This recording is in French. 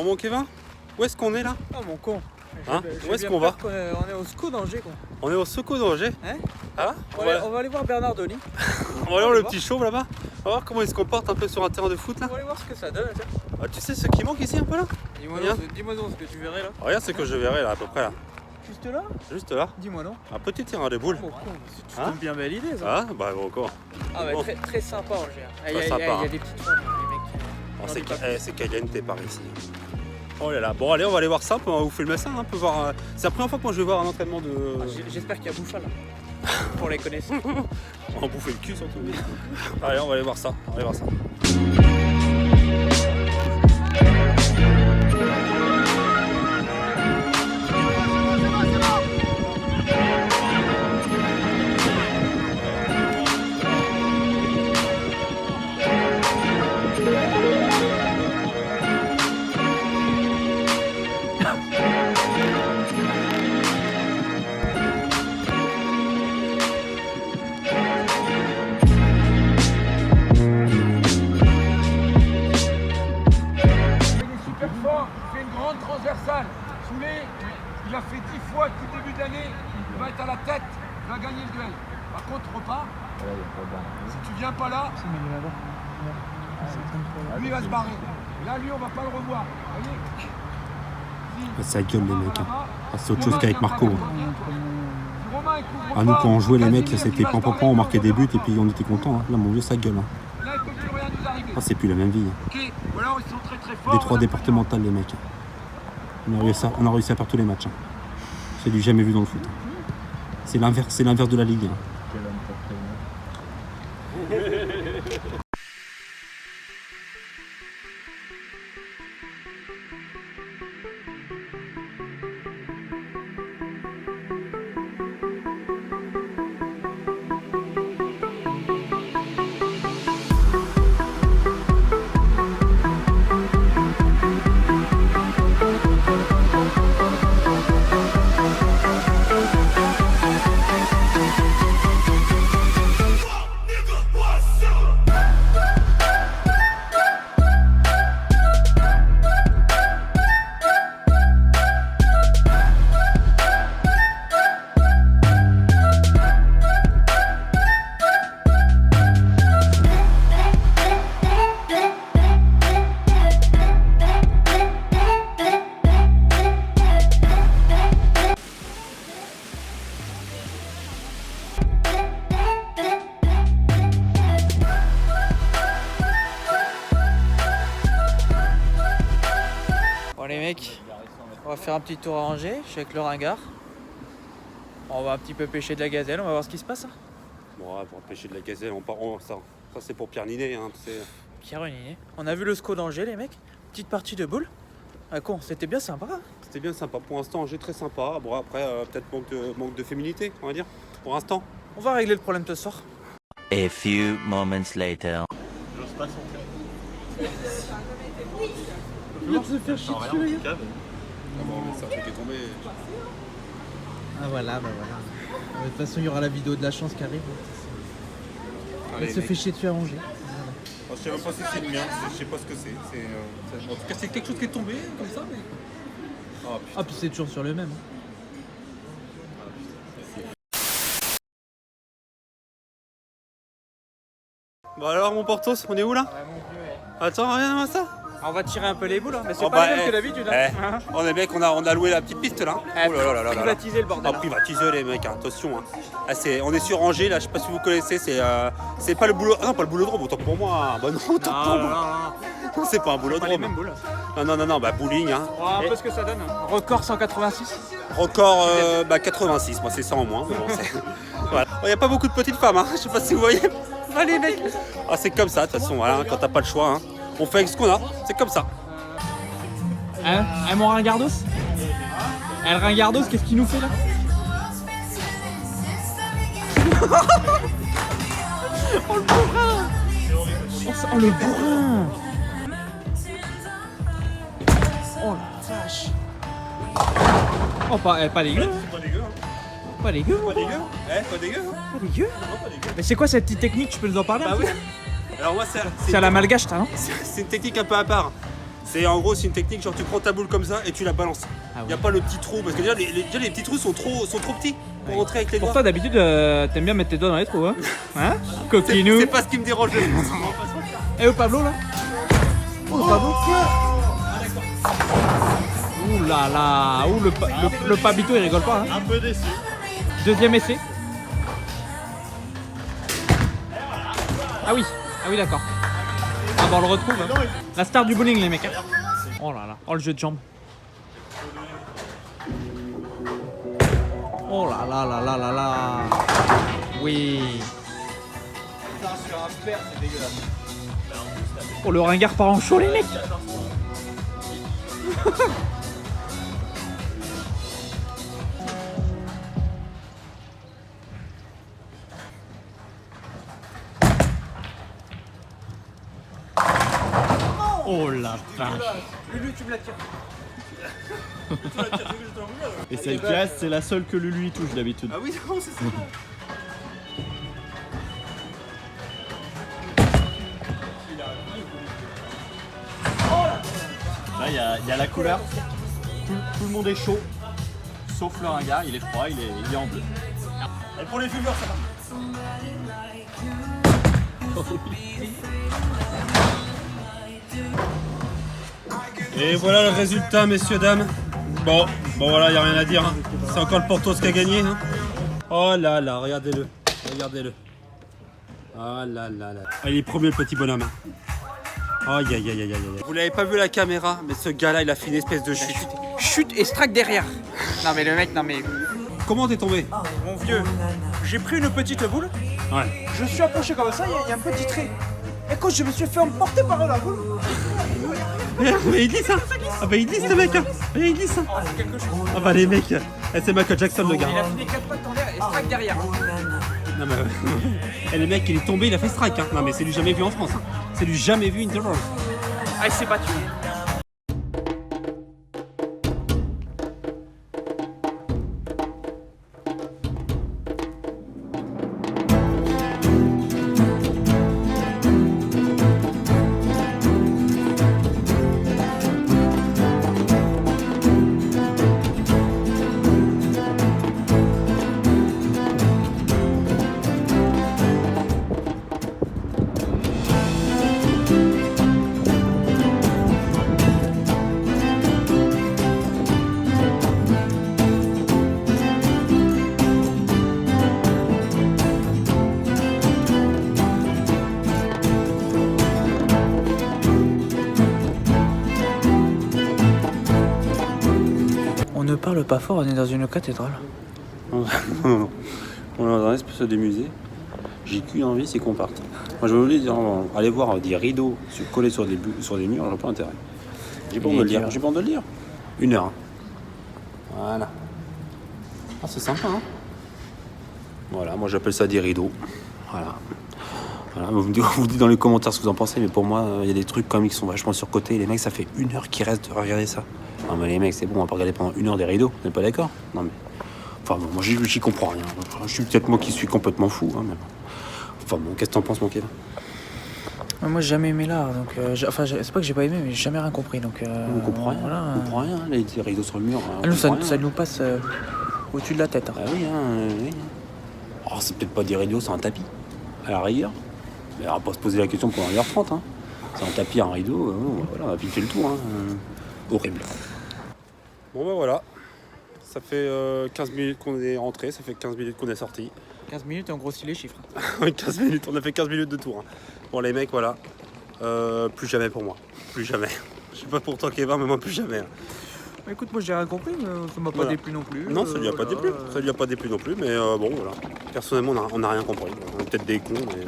mon Kevin, où est-ce qu'on est là? Oh mon con. Hein? Où est-ce qu'on va? On est au SCO d'Angers quoi. On est au Secours d'Angers. Hein? Ah, On va aller voir Bernard Denis. on va voir le petit chauve là-bas. On va voir comment il se comporte un peu sur un terrain de foot là. On va aller voir ce que ça donne. Ah, tu sais ce qui manque ici un peu là? Dis-moi donc ce que tu verrais là. Regarde ce que je verrai là à peu près là. Juste là? Juste là. Dis-moi non. Un petit terrain de boules. Oh con, c'est Hein? une bien belle idée ça. Ah bah bon quoi. Ah ouais, Bon. très sympa Angers. Il y Très a sympa. des petites femmes, les mecs. Oh, j'en ai pas c'est caliente par ici. Oh là là. Bon allez on va aller voir ça, on va vous filmer ça, un peu voir. C'est la première fois que moi je vais voir un entraînement de. Ah, j'espère qu'il y a Bouffal là. Pour les connaisseurs. On va bouffer le cul surtout. Allez on va aller voir ça. On va aller voir ça. Super fort, il fait une grande transversale. Soulé, il a fait 10 fois depuis le début d'année. Il va être à la tête, il va gagner le duel. Par contre, repart. Si tu viens pas là, lui il va se barrer. Là, lui, on va pas le revoir. Vous voyez? Ça gueule les mecs. C'est autre chose qu'avec Marco. Romain, il couvre Ah, nous pas. quand on jouait les mecs, Casimir, c'était il va se pam pam barrer. pam, on marquait des buts et puis on était content. Là mon vieux ça gueule. Là, il peut plus rien nous arriver. Ah, c'est plus la même vie. Ok, ou alors ils sont très très forts. Des trois départementales les mecs. On a réussi à faire tous les matchs. C'est du jamais vu dans le foot. C'est l'inverse de la Ligue 1. Bon les mecs, on va faire un petit tour à Angers, je suis avec le ringard. On va un petit peu pêcher de la gazelle, on va voir ce qui se passe. Hein. Bon, ouais, pour pêcher de la gazelle, ça c'est pour Pierre Ninet, hein, tu sais. Pierre Ninet. On a vu le SCO d'Angers les mecs, petite partie de boules. Ah con, c'était bien sympa. Hein. C'était bien sympa. Pour l'instant, Angers très sympa. Bon après, peut-être manque de féminité, on va dire. Pour l'instant. On va régler le problème ce soir. A few moments later. Il vient de se faire chier dessus les gars. Ah voilà, bah voilà. De toute façon, il y aura la vidéo de la chance qui arrive. Elle se fait chier dessus à Angers. Je sais même pas si c'est le mien, je sais pas ce que c'est. En tout cas, c'est quelque chose qui est tombé comme ça, mais. Oh, putain. Ah puis c'est toujours sur le même. Bon alors, mon Portos, on est où là? Attends, regarde-moi ça. On va tirer un peu les boules, hein. Mais c'est Oh, pas bah, le même que d'habitude. Hein. On est mecs, on a loué la petite piste là. Oh là là là là là. Privatiser le bordel. Ah, privatisé les mecs, hein, attention. Hein. Ah, on est sur Angers là, je sais pas si vous connaissez, c'est pas le boulot. Ah non, pas le boulodrome, autant pour moi. Bah non, autant pour moi. Non, c'est pas un Pas boulodrome. les mêmes boules. Non, bah bowling. Hein. On va voir un peu ce que ça donne. Record 186. Record 86, moi c'est ça en moins. Mais bon, voilà. Il n'y a pas beaucoup de petites femmes, hein. Je sais pas si vous voyez. Allez mec. Ah c'est comme ça, de toute façon, voilà, quand t'as pas le choix. Hein. On fait avec ce qu'on a, c'est comme ça. Hein, mon ringardos? Le ringardos, qu'est-ce qu'il nous fait là? Oh le bourrin! Oh le bourrin! Oh la vache! Oh pas dégueu! Pas dégueu, hein. Pas dégueu! Pas dégueu. Pas dégueu. Hein. Pas dégueu! Non, pas dégueu. Mais c'est quoi cette petite technique? Tu peux nous en parler? Bah un peu oui. Alors moi C'est à la malgache, ça, non? c'est une technique un peu à part. C'est en gros, c'est une technique, genre tu prends ta boule comme ça et tu la balances. Ah Il n'y a pas le petit trou, parce que déjà les petits trous sont trop petits pour rentrer avec les Pour doigts. toi, d'habitude, t'aimes bien mettre tes doigts dans les trous, hein? Hein? Coquinou. C'est pas ce qui me dérange le plus. Et au Pablo, là? Oh, Pablo. Ouh là là. Ouh, le Pablito, il rigole pas, hein? Un peu déçu. Deuxième essai. Ah oui, d'accord. Ah bah on le retrouve. Hein. La star du bowling, les mecs. Hein. Oh là là, oh le jeu de jambes. Oh là là là là là là. Oui. Putain, sur un père, c'est dégueulasse. Oh le ringard part en chaud, les mecs. Oh la vache. Lulu, tu me la tires. Et cette pièce, c'est la seule que Lulu touche d'habitude. Ah oui, non, c'est ça. Là, il y a la couleur. Tout le monde est chaud. Sauf le ringard, il est froid, il est en bleu. Et pour les fumeurs, ça va. Et voilà le résultat, messieurs, dames. Bon voilà, il n'y a rien à dire. Hein. C'est encore le Portos qui a gagné. Hein. Oh là là, regardez-le. Regardez-le. Oh là là là. Ah, il est premier, le petit bonhomme. Hein. Aïe aïe aïe aïe aïe. Vous l'avez pas vu à la caméra, mais ce gars-là, il a fait une espèce de chute. Chute et strike derrière. Non mais le mec, non mais... Comment t'es tombé? Mon vieux, j'ai pris une petite boule, Ouais. je suis approché comme ça, il y a un petit trait. Et quand je me suis fait emporter par la boule... Mais il glisse, hein. Ah bah il glisse, ce mec, hein. Il glisse, hein. c'est quelque chose. Ah bah les mecs, c'est Michael Jackson, le gars. Il a fini 4 pattes en l'air et strike derrière. Non mais et le mec, il est tombé, il a fait strike, hein. Non mais c'est du jamais vu en France, hein. C'est du jamais vu interval. Ah, il s'est battu. On ne parle pas fort, on est dans une cathédrale. Non. On est dans un espèce de musée. J'ai qu'une envie, c'est qu'on parte. Moi je voulais dire, aller voir des rideaux collés sur des murs, j'en ai pas intérêt. J'ai pas envie de le lire. J'ai pas envie de le lire. 1 heure. Hein. Voilà. Ah c'est sympa, hein. Voilà, moi j'appelle ça des rideaux. Voilà. Vous me dites dans les commentaires ce que vous en pensez, mais pour moi, il y a des trucs quand même qui sont vachement surcotés. Les mecs, ça fait 1 heure qu'ils restent de regarder ça. Non mais les mecs, c'est bon, on va pas regarder pendant 1 heure des rideaux, vous n'êtes pas d'accord? Non mais... Enfin bon, moi j'y comprends rien. Je suis peut-être moi qui suis complètement fou, hein, mais bon. Enfin bon, qu'est-ce que t'en penses, mon Kevin? Moi j'ai jamais aimé l'art, donc c'est pas que j'ai pas aimé, mais j'ai jamais rien compris, donc On comprend rien, voilà. on comprend rien, les rideaux sur le mur. Ah, nous, ça nous passe au-dessus de la tête. Hein. Ah oui, oui. Alors c'est peut-être pas des rideaux, c'est un tapis, à la rigueur. Mais on va pas se poser la question pendant 1h30, hein. C'est un tapis, un rideau, voilà, on va vite fait le tour, hein. Horrible. Bon bah voilà, ça fait 15 minutes qu'on est rentré, ça fait 15 minutes qu'on est sorti. 15 minutes et on grossit les chiffres. 15 minutes, on a fait 15 minutes de tour. Hein. Bon les mecs, voilà, plus jamais pour moi, plus jamais. Je sais pas pour toi Kevin, mais moi plus jamais. Hein. Bah, écoute, moi j'ai rien compris, mais ça m'a pas Voilà. déplu non plus. Non, ça lui a pas déplu, ça lui a pas déplu non plus, mais bon voilà. Personnellement, on n'a rien compris. On est peut-être des cons, mais